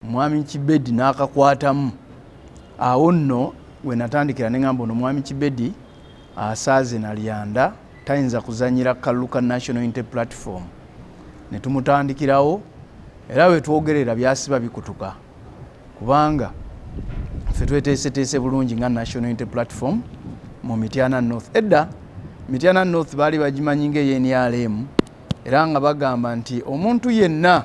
mwami Kibedi n'akakwatamu awo nno we natandikira ne ngamba ono mwami Kibedi asaaze na lyanda tayinza kuzanyira Kaluka National Unity Platform ne tumutandikirawo era we twogerera byasiba bikutuka kubanga ffe tweteeseteese bulungi nga National Unity Platform mu Mityana North. Edda Mityana North baali bagimanyi ng'eNRM era nga bagamba nti omuntu yenna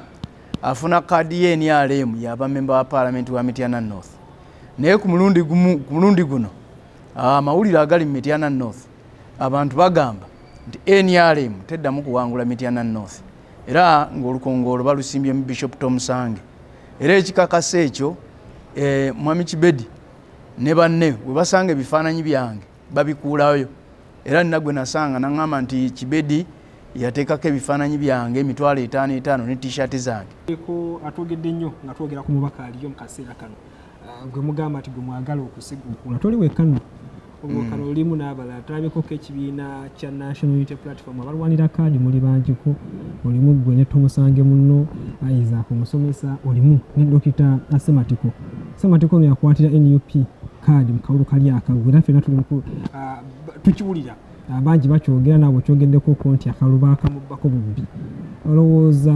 afuna kaadi y'NRM yaba memba wa Parliament wa Mityana North. Naye ku mulundi guno amawulire agali mu Mityana North abantu bagamba nti NRM teddamu kuwangula Mityana North era ng'olukongolo balusimbye mu Bishop Tom Sange era ekikakasa ekyo mwami Kibedi ne banne we basanga ebifaananyi byange babikuulayo era nagwe nasanga naŋŋamba nti Kibedi yateekako ebifaananyi byange emitwalo 5 ne t-shirt zange. Atwogedde nnyo nga twogera ku mubaka aliyo mu kaseera kano gwe mugamba ati gwe mwagala okusigukula toli wekano obukano olimu n'abalala tulabeko ekibiina kya National Unity Platform abalwanira kaadi muli bangiko olimu gwe ne Tumusange munno Isaac omusomesa olimu ne Dokita Sematiko no yakwatira NUP kaadi mu kawulu kali akaggwe era ffenna tuli tukiwulira abangi bakyogera nabo kyogeddeko ko nti akaluba akamubbako bubbi olowooza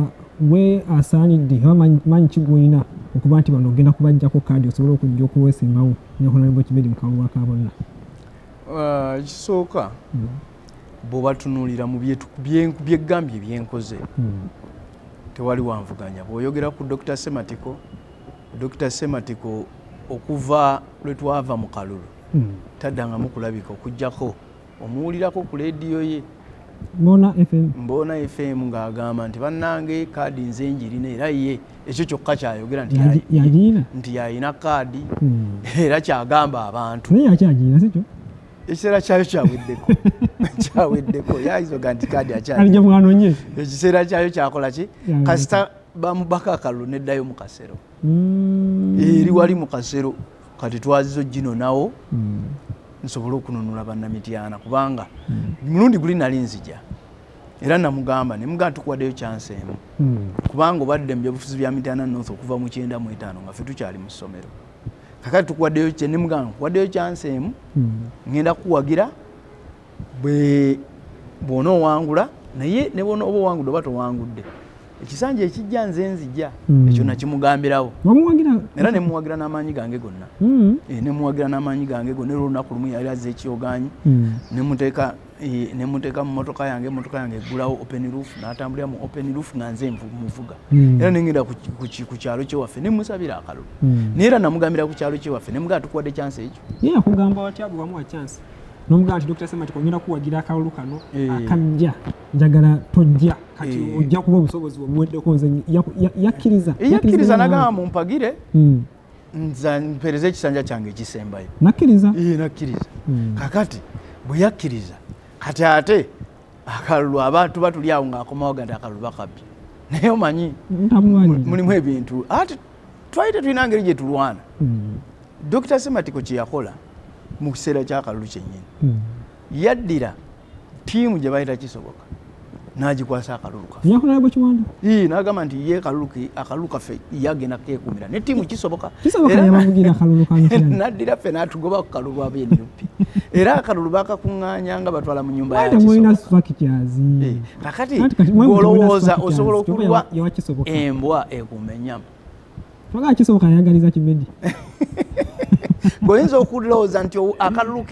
we asaanidde manyi kigwina okuba nti bano ogenda kubajjako kaadi osobola okujja okuweesimbawo ne Honorable Kibedi mu kaluba ka bonna. Kisooka bw'obatunuulira mu byegambye ebyenkoze tewali wanvuganya. Bw'oyogera ku Dr. Sematiko okuva lwe twava mu kalulu taddangamu kulabika okujjako omuwulirako ku leediyo ye Mbona FM ng'agamba nti bannange kaadi nze njirina era ye ekyo kyokka kyayogera nti yayina kaadi era kyagamba abantu ekiseera kyayo kyaweddeko yayizoga nti kaadi akyali ekiseera kyayo kyakola ki kasita bamubaka akalulu neddayo mu kasero eri wali mu kasero kati twazizo gino nawo nsobola okununula bannamityana kubanga mulundi guli nali nzija era namugamba nemugamba tukuwaddeyo chance emu kubanga obadde mu byobufuzi bya Mityana North okuva mu 95 nga ffe tukyali mu ssomero kakati tukuwaddeyo nemugamba kuwaddeyo chance emu ngenda kuwagira bw'ona owangula naye ne bw'ona oba owangudde oba towangudde ekisanja ekijja nze nzija ekyo nakimugambirawo era nemuwagira n'amaanyi gange gonna nemuwagira n'amaanyi gange gonna era olunaku lumu yali azza ekyoganyi nemuteeka mu motoka yange eggulawo open roof n'atambulira mu open roof nga nze muvuga era nengenda ku kyalo kyewaffe nemusabira akalulu naye era namugambira ku kyalo kyewaffe nemugamba tukuwadde chance ekyo akugamba watya bwe wamuwa chance nomugamba nti Dr. Sematiko ongenda kuwagira akalulu kano akajja njagala tojja kati ojja kuba obusobozi bwomuweddeko nze yakkiriza nagamba mumpagire nza mpereza ekisanja kyange ekisembayo nakkiriza kakati bwe yakkiriza kati ate akalulu abantu batuli awo ng'akomawo gati akalulu bakabbi naye omanyi mulimu ebintu ati twali tetulina ngeri gye tulwana Dr. Sematiko kye yakola mu kiseera ky'akalulu kyennyini yaddira ttiimu gye bayita Kisoboka n'agikwasa akalulu kaffe n'agamba nti ye akalulu kaffe yagenda keekuumira ne ttiimu Kisoboka n'addira ffe n'atugoba ku kalulu ab'NUP era akalulu bakakuŋŋaanya nga batwala mu nnyumba ya Kisoboka kakati ng'olowooza osobola okulwa embwa ekuuma ennyama Kisoboka yayagaliza Kibedi goyinza okulowooza nti akalulu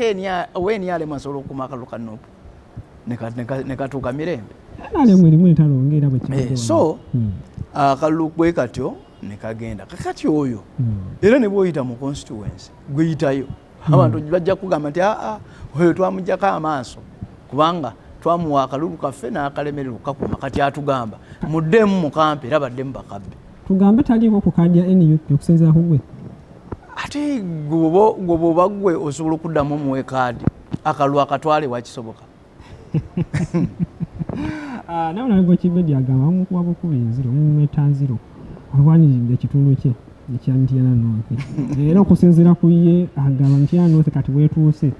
w'NRM asobola okukuma akalulu ka NUP ne katuuka mirembe so akalulu bwe katyo ne kagenda kakati oyo era ne bw'oyita mu constituency gweyitayo abantu bajja kugamba nti oyo twamuggyako amaaso kubanga twamuwa akalulu kaffe n'akalemerera okukakuma kati atugamba muddemu mukampe era baddemu bakabbe tugambe taliiko ku kaadi ya NUP okusinziira ku gwe ate gwoba gwe osobola okuddamu omuwe kaadi akalulu akatwale wa Kisoboka nawe nalego Kibedi agamba bamukuba bukubi nziro mumeta0 alwanirira ekitundu kye ekya Mityana North era okusinziira ku ye agamba Mityana North kati weetuuse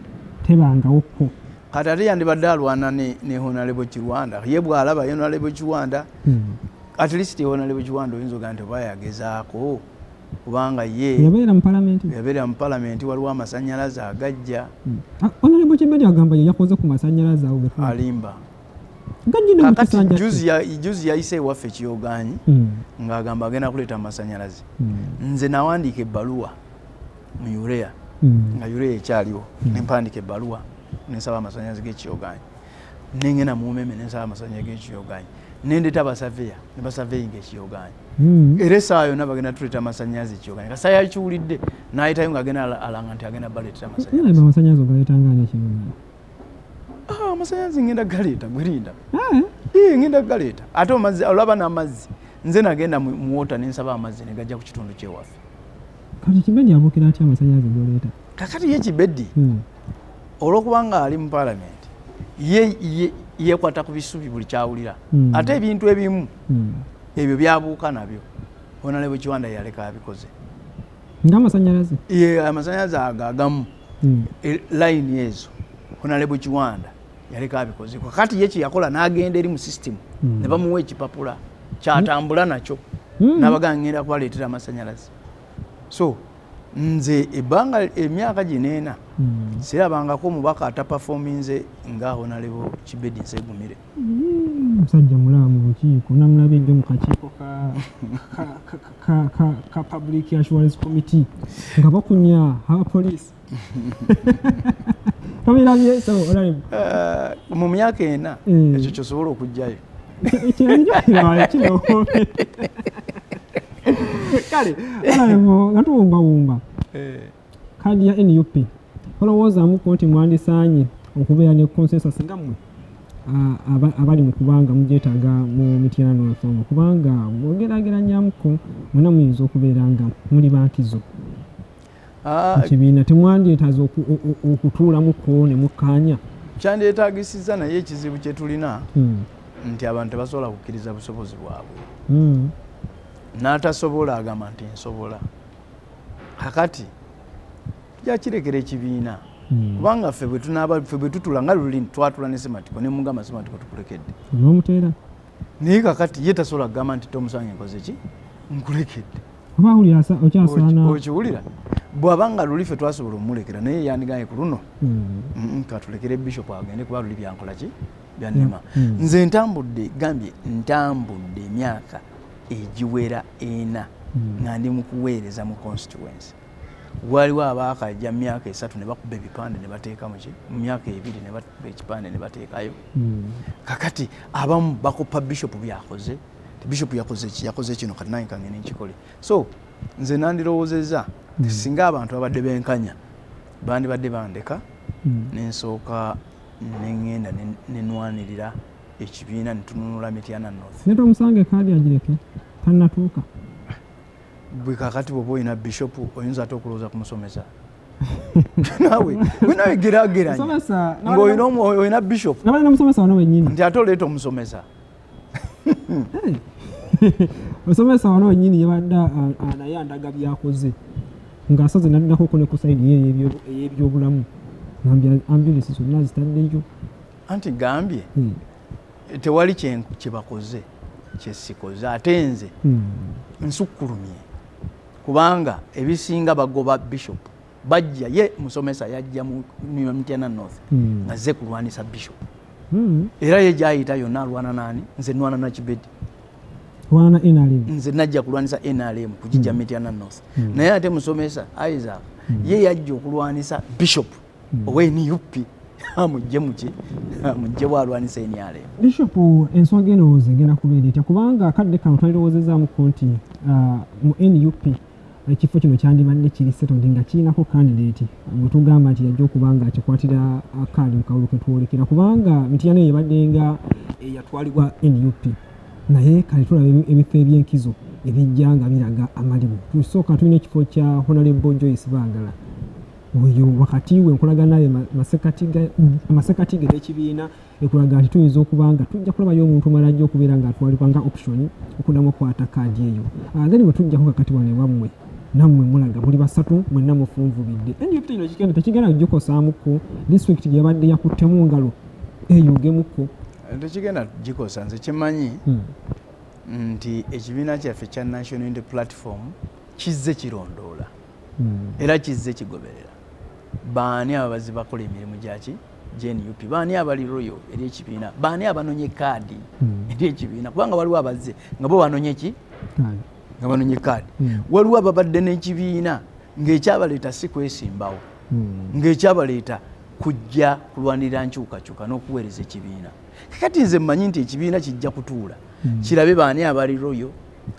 tebangawokko kati ate yandibadde alwana ne Honorable Kirwanda ye bw'alaba Honorable Kirwanda at least Honorable Kirwanda oyinza ogaa nti oba yagezaako kubanga ye yabeera mu palamenti waliwo amasannyalaze agajja. Honorable Kibedi agamba ye yakoze ku masannyalaze awo alimba kakati juzi yayise ewaffe Kiyoganyi ng'agamba agenda kuleeta amasannyalaze. Nze nawandiika ebbaluwa mu urea nga urea ekyaliwo nempandiika ebbaluwa nensaba amasannyalaze g'Ekiyoganyi nengenda mu Umeme nensaba amasannyalaze g'Ekiyoganyi nendeeta abasaveya ne basaveyinga Ekiyoganyi era essaawa yonna bagenda tuleeta amasannyalaze Ekiyoganyi kasa yakiwulidde n'ayitayo ng'agenda alanga nti agenda baleetera amasannyalaze ogaletangani Ekiyoganyi. Amasannyalaze ngenda galeeta gwerinda ngenda galeeta ate olaba n'amazzi nze nagenda mu wota nensaba amazzi ne gajja ku kitundu kyewaffe. Kati Kibedi abuukira atya amasannyalaze goleeta? Kakati ye Kibedi olw'okubanga ali mu palamenti yeekwata ku bisubi buli kyawulira ate ebintu ebimu ebyo byabuuka nabyo Honorable Kiwanda yaleka abikoze ng'amasannyalaze amasannyalaze agamu layini ezo Honorable Kiwanda yaleka abikoze kakati ye kyeyakola n'agenda eri mu sisitimu ne bamuwa ekipapula kyatambula nakyo n'abagamba ngenda kubaleetera amasannyalaze. So nze ebbanga emyaka gineena sirabangako omubaka atapafominze nga Honorable Kibedi Nsegumire. Musajja mulaba mu bukiiko namulabye nnyo mu kakiiko ka Public Assurance Committee nga bakunya abapoliisi. Mu myaka ena ekyo kyosobola okugjayo. Kale nga tuwumbawumba kadi ya NUP olowoozamuko nti mwandisaanye okubeera ne consensus nga mmwe abali mu kubanga mugyetaaga mu Mityana North kubanga bwogerageranyamuko mwena muyinza okubeera nga muli bankizo ekibiina temwandyetaaza okutuulamuko ne mukkaanya. Kyandyetaagisiza naye ekizibu kye tulina nti abantu tebasobola kukkiriza busobozi bwabwe. N'atasobola agamba nti nsobola. Kakati tujja kirekera ekibiina kubanga ffe bwe tutula nga luli twatula ne Sematiko ne mugamba Sematiko tukulekedde n'omuteera naye kakati ye tasobola kugamba nti tomusange nkoze ki nkulekedde. Okiwulira bw'abanga luli ffe twasobola omulekera naye yandigaye ku luno katulekere Bishop agende kuba luli byankola ki byannema. Nze ntambudde emyaka egiwera ena nga ndi mu kuweereza mu constituency. Waliwo abaakajja mu myaka 3 ne bakuba ebipande ne bateeka mu myaka 2 ne bakuba ekipande ne bateekayo. Kakati abamu bakopa Bishop byakoze Bishop yakoze kino kati nange kangene nkikole. So nze nandirowoozezza singa abantu babadde benkanya bandibadde bandeka nensooka nengenda nenwanirira ekibiina netununula Mityana North. Neto musange kadi agireke tanatuuka. Bwe kakati bwoba olina Bishop oyinza ate okulowooza kumusomesa. Nawe geraageranya ng'olina Bishop nti ate oleeta omusomesa. Osomesa wano wennyini yabadde naye andaga byakoze ng'asaze naddako ne ku sayidi ye ey'ebyobulamu ngambye ambulance zonna zitaddeyo. Anti gambye tewali kye bakoze kye sikoze ate nze nsukkulumye kubanga ebisinga bagoba Bishop bajja ye musomesa yajja mu Mityana North azze kulwanisa Bishop era ye gyayita yonna alwana nani nze nwana na Kibedi wana NRM nze najja kulwanisa NRM kujija Mityana North naye ate musomesa Isaac ye yajja okulwanisa Bishop owe NUP amujje mujje walwanisa NRM. Bishop ensonga eno zigenda kubeera etya kubanga akadde kano twalirowoozezaamu nti mu NUP ekifo kino kyandibadde kiri settled nga kirinako candidate bwe tugamba nti yajja okuba nga akikwatira akaali mu kawulo ke twolekera kubanga Mityana eyo ebadde nga eyatwalibwa NUP naye kale tulaba ebifo ebyenkizo ebijja nga biraga amalibu. Tusooka tulina ekifo kya Honorable Joyce Baagala oyo wakati we nkolagana naye amasekati ge n'ekibiina ekulaga nti tuyinza okuba nga tujja kulabayo omuntu omala ajja okubeera ng'atwalibwa nga option okuddamu okukwata kaadi eyo. Then bwe tujjako kakati wano ewammwe nammwe mulaga muli basatu mwenna mufunvubidde. NUP kino kigenda tekigenda kugikosaamuko disitulikiti gye yabadde yakuttemu ngalo eyugemuko tekigenda gikosa. Nze kimanyi nti ekibiina kyaffe kya National Unity Platform kizze kirondoola era kizze kigoberera baani ababazi bakola emirimu gyaki GNUP baani abali royo eri ekibiina baani abanonye kaadi eri ekibiina kubanga waliwo abazze nga bo banonye ki nga banonye kaadi waliwo ababadde n'ekibiina ng'ekyabaleeta si kwesimbawo ng'ekyabaleeta kujja kulwanirira nkyukakyuka n'okuweereza ekibiina kakati nze mmanyi nti ekibiina kijja kutuula kirabe baani abali royo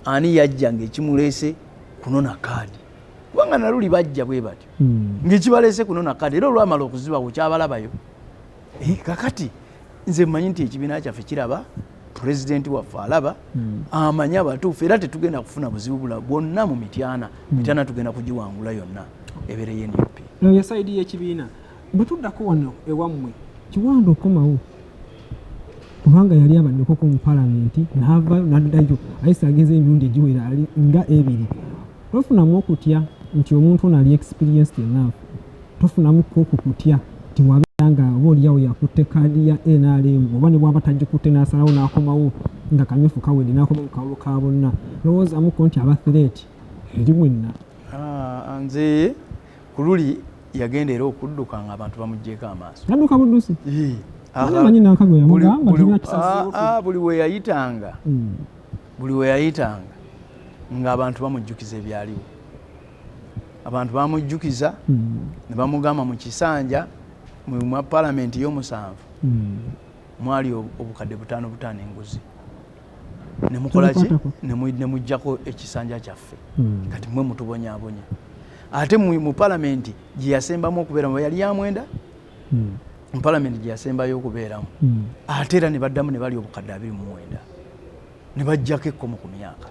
ani yajja ng'ekimuleese kunona kaadi kubanga naluli bajja bwe batyo ng'ekibaleese kunona kaadi era olwamala okuzibawo kyabalabayo kakati nze mmanyi nti ekibiina kyaffe kiraba pulezidenti waffe alaba amanya abatuufu era tetugenda kufuna buzibu bula bwonna mu mityana tugenda kugiwangula yonna ebeereyo NUP ya saidi y'ekibiina bwe tuddako wano ewammwe Kiwanda okomawo kubanga yali abaddeko mu palamenti n'ava n'addayo ayise agenza emirundi egiwera nga ebiri tofunamu okutya nti omuntu ono ali experienced enough tofunamu okutya nti wabanga obaoliawo yakutte kaadi ya NRM oba ne bwaba tagikutte n'asalawo n'akomawo nga kamyufu kawedde n'akoma mu kawulo ka bonna lowoozamuko nti aba threat eri mwenna nze ku luli yagenda era okudduka nga abantu bamugjeeko amaaso yadduka buddusi amanyi nankagwe yamugamba buli we yayitanga ng'abantu bamujjukiza ebyaliwo abantu bamujjukiza ne bamugamba mu kisanja mu palamenti y'omusanvu mwali obukadde 5 enguzi nemukolaki nemujjako ekisanja kyaffe kati mwe mutubonyaabonya ate mu palamenti gye yasembamu okubeeramu yali yamwenda mu palamenti gye yasembayo okubeeramu ate era ne baddamu ne bali obukadde 29 ne bajjako ekkomo ku myaka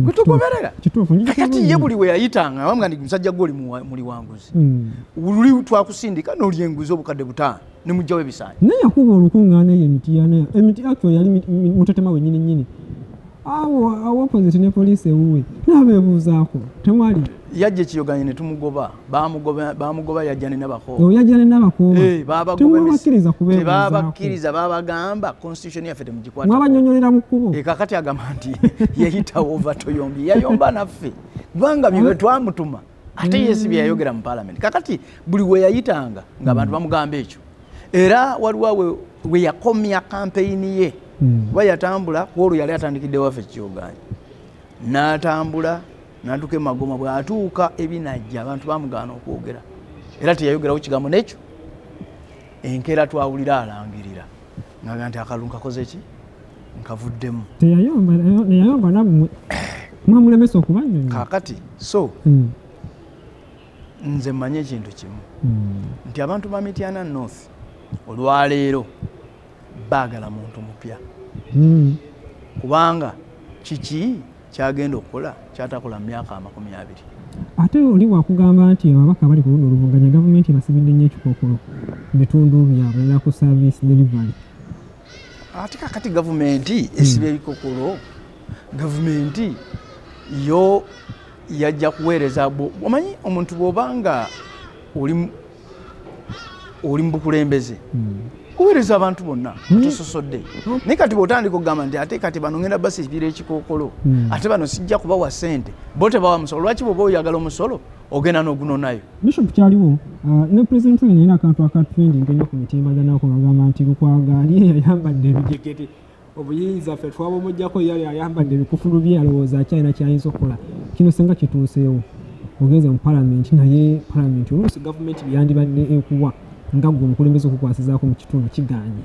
kutugoberera kakati ye buli we yayitanga wamga ndi musajja goli muli wanguzi luli twakusindika n'oli enguzi obukadde 5 ne mujjawo ebisanja naye yakuba olukungaana emiti actually yali mutetema wennyini nnyini awo opposite ne poliisi ewuwe n'abeebuuzaako temwali yajja ekiyoganye ne tumugoba bamugoba yajja ne nabakobatebabakkiriza babagamba constitution yaffe temugikwata mwabanyonyolera mu kkubo kakati agamba nti yayitawo ova toyombi yayomba naffe kubanga bye twamutuma ate yesi bye yayogera mu parliament kakati buli we yayitanga ng'abantu bamugamba ekyo era waliwo we yakomya kampeyini ye kuba yatambula kwolwo yali atandikidde waffe kiyoganye n'atambula n'atuuka emagoma bw'atuuka ebinajja abantu bamugaana okwogera era teyayogerawo kigambo n'ekyo enkeera twawulira alangirira ngaga nti akalulu nkakoze ki nkavuddemu teyayomba nammwe mwamulemesa okubanyonya kaakati so nze mmanyi ekintu kimu nti abantu ba Mityana North olwaleero baagala muntu mupya kubanga kiki kyagenda okukola kyatakola mu myaka 20 ate oli wakugamba nti ababaka bali ku luno oluvuganya gavumenti basibidde nnyo ekikookolo mu bitundu byabwe era ku service delivery ate kakati gavumenti esiba ebikookolo gavumenti yo yajja kuweereza omanyi omuntu bw'obanga oli mu bukulembeze kuweereza abantu bonna tososodde naye kati bw'otandika okugamba nti ate kati bano ngenda basiibira ekikookolo ate bano sijja kubawa ssente bo tebawa musolo lwaki bw'oba oyagala omusolo ogenda n'ogunonayo Bishop kyaliwo ne pulezidenti we yina akantu akatrending ennyo ku mitimbagano okugamba nti Lukwago ali yayambadde ebijegete obuyinza ffe twabomujjako yali ayambadde ebikufulu bye alowooza akyalina kyayinza okukola kino senga kituuseewo ogenze mu palamenti naye palamenti oluusi gavumenti byandibadde ekuwa nga gwe omukulembeze okukwasizaako mu kitundu kiganye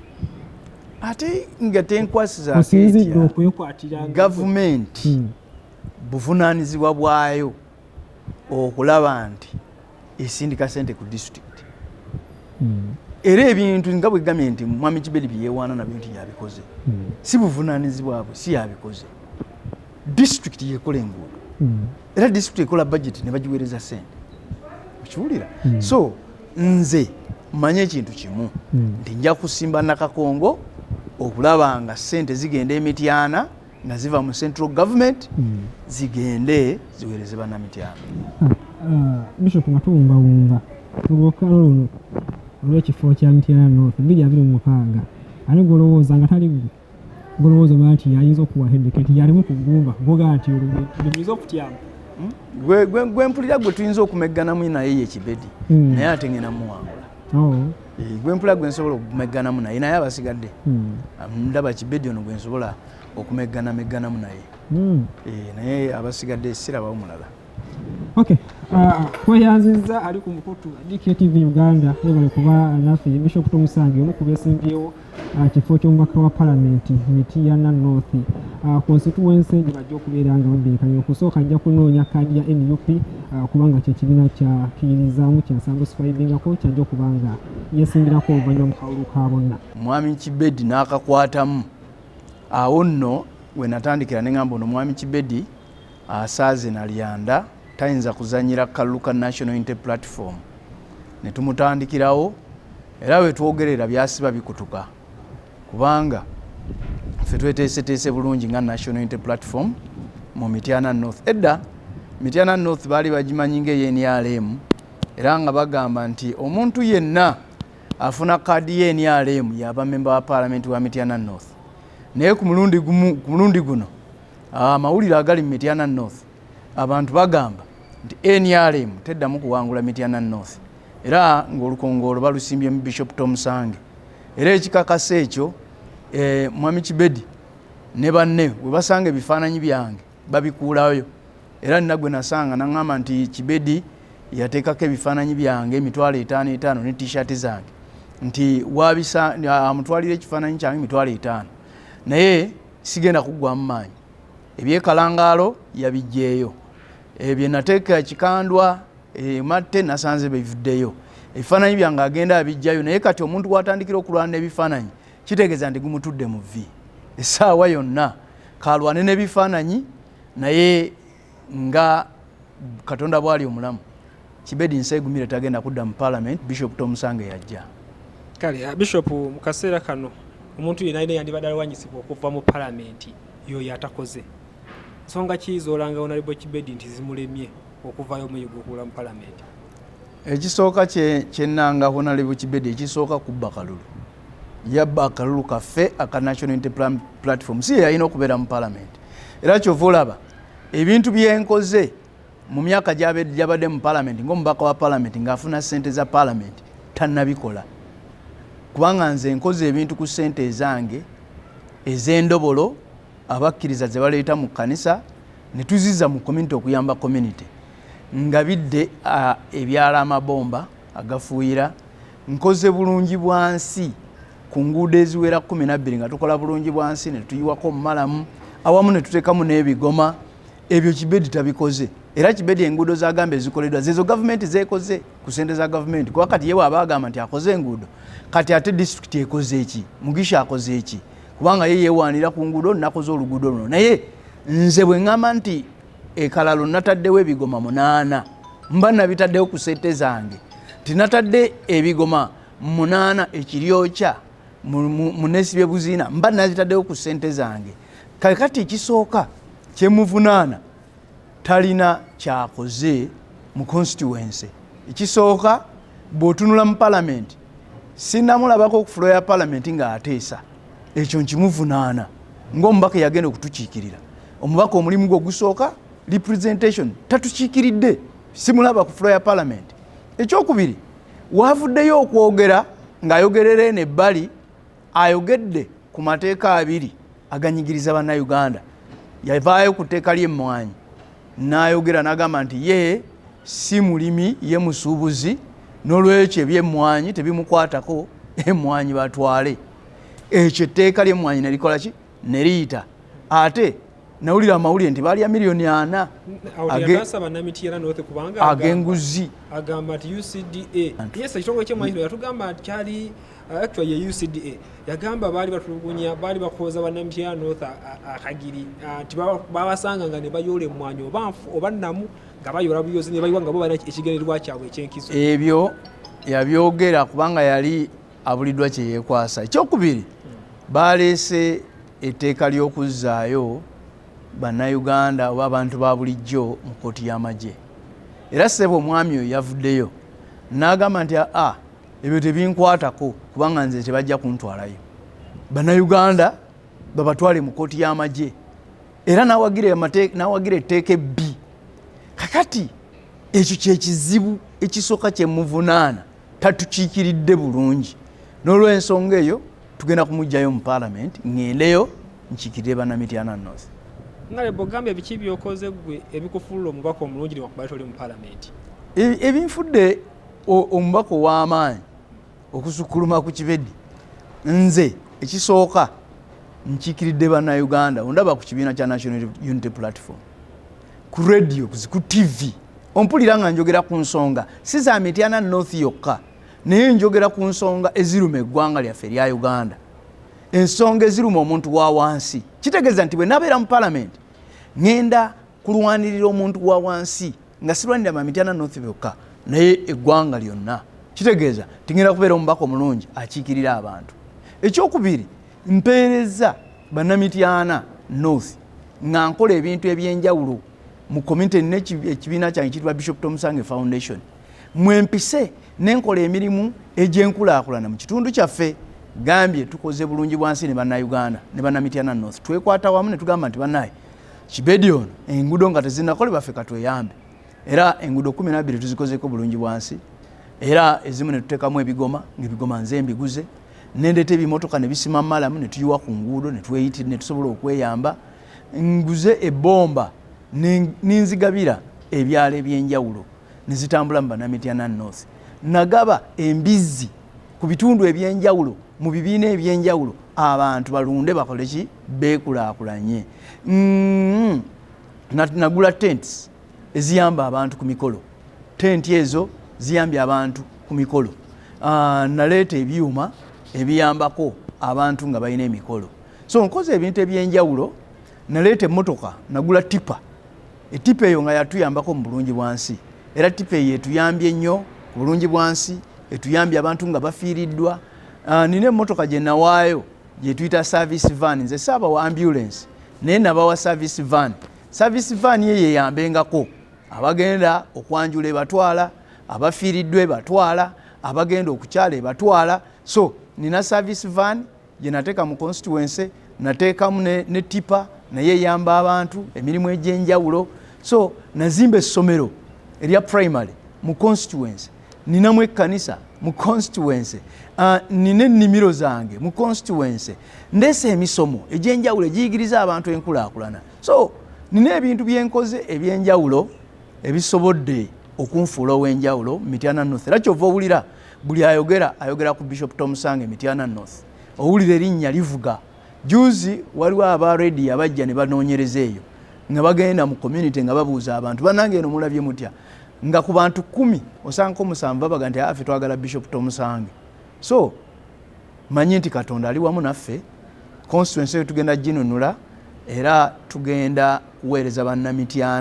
ate nga tenkwasizaako okwekwatira gavumenti buvunaanyizibwa bwayo okulaba nti esindika ssente ku disitulikiti era ebintu nga bwe gambye nti Mwami Kibedi bye yeewaana nabyo nti yabikoze si buvunaanyizibwa bwe si yabikoze disitulikiti yekola enguudo era disitulikiti ekola budget ne bagiweereza ssente okiwulira so nze manye ekintu kimu nti nja kusimba Nakakongo okulaba nga ssente zigenda Emityana nga ziva mu central government zigende ziweereze bannamityana. Bishop nga tuwumbawumba olwokalo luno olw'ekifo kya Mityana North 2026 ani gwolowooza nga tali gwe golowooza oba nti yayinza okuwa hendeke nti yalimu kugumba ngoga nti oluyinza okutyama gwe mpulira gwe tuyinza okumegganamu naye ye Kibedi naye ate ngena muwangula gwe mpulira gwe nsobola okumegganamu naye naye abasigadde ndaba Kibedi ono gwe nsobola okumegganamu naye naye abasigadde sirabawo mulala. Kweyanziza ali ku mukutu DKTV Uganda ebale kuba naffe Bishop Tomusange omu ku beesimbyewo kifo ky'omubaka wa Parliament Mityana North constituency gye bajja okubeera nga babeekanye. Okusooka ajja kunoonya kaadi ya NUP kubanga kyekibiina kyakkiririzaamu kyasangusifaibingako kyajja okuba nga yeesimbirako oluvannyuma mu kalulu ka bonna. Mwami Kibedi n'akakwatamu awo nno we natandikira ne ngamba ono Mwami Kibedi asaaze nalyanda tayinza kuzanyira kalulu ka National Unity Platform ne tumutandikirawo era we twogerera byasiba bikutuka kubanga ffe tweteeseteese bulungi nga National Unity Platform mu Mityana North. Edda Mityana North baali bagimanyi ng'eNRM era nga bagamba nti omuntu yenna afuna kaadi y'NRM yaba memba wa Parliament wa Mityana North. Naye ku mulundi guno amawulire agali mu Mityana North abantu bagamba nti NRM teddamu kuwangula Mityana North era ng'olukongolo balusimbye mu Bishop Tomusange era ekikakasa ekyo Mwami Kibedi ne banne we basanga ebifaananyi byange babikuulayo era nagwe nasanga naŋŋamba nti Kibedi yateekako ebifaananyi byange emitwalo 5 ne t-shirt zange nti amutwalira ekifaananyi kyange 5 naye sigenda kuggwamu maanyi ebyekalangaalo yabijjeeyo ebyo nateeka kikandwa matte nasanze bivuddeyo ebifaananyi byange agenda abijjayo naye kati omuntu watandikira okulwana n'ebifaananyi kitegeeza nti gumutudde mu vi essaawa yonna kalwane n'ebifaananyi naye nga Katonda bwali omulamu Kibedi nseegumire tagenda kudda mu Parliament. Bishop Tomusange yajja kale Bishop mu kaseera kano omuntu yenna yandibadde alwanyisibwa okuva mu Parliament yoyo atakoze nsonga ki z'olanga Honorable Kibedi nti zimulemye okuvayo mu okuula mu Parliament? Ekisooka kyennanga Honorable Kibedi ekisooka kubba kalulu yabba akalulu kaffe aka National Unity Platform si yalina okubeera mu Parliament era kyova olaba ebintu byenkoze mu myaka gyabadde mu Parliament ng'omubaka wa Parliament ng'afuna ssente za Parliament tannabikola kubanga nze nkoze ebintu ku ssente ezange ez'endobolo abakkiriza ze baleeta mu kkanisa ne tuziza mu community okuyamba community ngabidde ebyala amabomba agafuuyira nkoze bulungi bwansi ku nguudo eziwera 12 nga tukola bulungi bwansi ne tuyiwako omumalamu awamu ne tuteekamu n'ebigoma ebyo Kibedi tabikoze era Kibedi enguudo zagamba ezikoleddwa zezo gavumenti zeekoze ku ssente za gavumenti kuba kati yewe aba agamba nti akoze enguudo kati ate district ekoze eki Mugisha akoze eki kubanga ye yeewaanira ku nguudo nakoze oluguudo luno naye nze bwe ŋŋamba nti ekalalo nataddewo ebigoma 8 mba nabitaddewo ku ssente zange tinatadde ebigoma 8 ekiryokya munesibye buziina mba nazitaddewo ku ssente zange kakati ekisooka kyemuvunaana talina kyakoze mu constituency. Ekisooka bw'otunula mu Parliament sinnamulabako ku floor ya Parliament ng'ateesa ekyo nkimuvunaana ng'omubaka yagenda okutukiikirira omubaka omulimu gwe ogusooka representation tatukiikiridde simulaba ku floor ya Parliament. Ekyokubiri waavuddeyo okwogera ng'ayogerera eno ebbali ayogedde ku mateeka 2 aganyigiriza bannayuganda yavaayo ku tteeka ly'emmwanyi n'ayogera n'agamba nti ye si mulimi ye musuubuzi n'olwekyo ebyemmwanyi tebimukwatako emmwanyi batwale ekyo etteeka ly'emmwanyi ne likola ki ne liyita ate nawulira amawulire nti baalya miliyoni 4 ag'enguzi agamba nti UCDA yes ekitongole ky'emmwanyi yatugamba nti kyali actually ye UCDA yagamba baali batulugunya baali bakoza bannamityana North akagiri nti babasanga ne bayola emmwanyi oba nnamu nga bayola buyozi ne bayiwa nga bo balina ekigendererwa kyabwe ekyenkizo. Ebyo yabyogera kubanga yali abuliddwa kye yeekwasa. Ekyokubiri baleese etteeka ly'okuzzaayo bannayuganda oba abantu ba bulijjo mu kkooti y'amagye era ssebo omwami oyo yavuddeyo n'agamba nti ebyo tebinkwatako kubanga nze tebajja kuntwalayo. Bannayuganda babatwale mu kooti y'amagye era n'awagira etteeka ebbi. Kakati ekyo kyekizibu ekisooka kyemuvunaana tatukiikiridde bulungi, n'olw'ensonga eyo tugenda kumugjayo mu paalamenti ŋŋendeyo nkiikirire bannamityana North. Ngale bogambye biki byokoze gwe ebikufuula omubaka omulungi newakuba toli mu paalamenti? Ebinfudde omubaka ow'amaanyi okusukkuluma ku Kibedi, nze ekisooka nkiikiridde bannayuganda ondaba ku kibiina kya National Unity Platform, ku radio, ku TV ompulira nga njogera ku nsonga si za Mityana North yokka, naye njogera ku nsonga eziruma eggwanga lyaffe erya Uganda, ensonga eziruma omuntu wa wansi. Kitegeeza nti bwe nabeera mu paalamenti ŋŋenda kulwanirira omuntu wa wansi nga sirwanira ba Mityana North byokka naye eggwanga lyonna. Kitegeeza tingenda kubeera omubaka omulungi akiikirira abantu. Ekyokubiri, mpeereza bannamityana North nga nkola ebintu ebyenjawulo mu community n'ekibiina kyange kitibwa Bishop Tomusange Foundation. Mwempise n'enkola emirimu egy'enkulaakulana mu kitundu kyaffe. Gambye tukoze bulungi bwansi ne bannayuganda ne bannamityana North, twekwata wamu ne tugamba nti bannaye Kibedi ono enguudo nga tezinnakolebwa ffe katweyambe, era enguudo 12 tuzikozeko bulungi bwansi, era ezimu ne tuteekamu ebigoma, ng'ebigoma nze mbiguze, nendeeta ebimotoka ne bisima malamu ne tuyiwa ku nguudo ne tweyitira ne tusobola okweyamba. Nguze ebbomba ninzigabira ebyalo ebyenjawulo ne zitambula mu bannamityana North. Nagaba embizzi ku bitundu ebyenjawulo mu bibiina ebyenjawulo abantu balunde bakole ki beekulaakulanye. Nagula tents eziyamba abantu ku mikolo, tenti ezo ziyambye abantu ku mikolo. Naleeta ebyuma ebiyambako abantu nga balina emikolo. So nkoze ebintu ebyenjawulo. Naleeta emmotoka, nagula tipa, etipa eyo nga yatuyambako mu bulungi bwansi, era tipa eyo etuyambye nnyo ku bulungi bwansi, etuyambye abantu nga bafiiriddwa. Nina emmotoka gye nawaayo gye tuyita service van, nze saaba wa ambulance naye nabawa service van. Service van ye yeyambengako abagenda okwanjula ebatwala, abafiiriddwa ebatwala, abagenda okukyala ebatwala. So nina service van gye nateeka mu constituency, nateekamu ne tipa naye eyamba abantu emirimu egy'enjawulo. So nazimba essomero erya primary mu constituency, ninamu ekkanisa mu constituency, nina ennimiro zange mu constituency, ndeese emisomo egy'enjawulo egiyigiriza abantu enkulaakulana. So nina ebintu byenkoze ebyenjawulo ebisobodde okunfuula ow'enjawulo Mityana North. Era kyova owulira buli ayogera ku Bishop Tomusange Mityana North, owulira erinnya livuga. Juzi waliwo aba radio abajja ne banoonyereza eyo nga bagenda mu community nga babuuza abantu bannange eno mulabye mutya, nga ku bantu 10 osanga 7 babaga nti afe twagala Bishop Tomusange. So manyi nti Katonda ali wamu naffe, constituency tugenda ginunula era tugenda kuweereza bannamityana.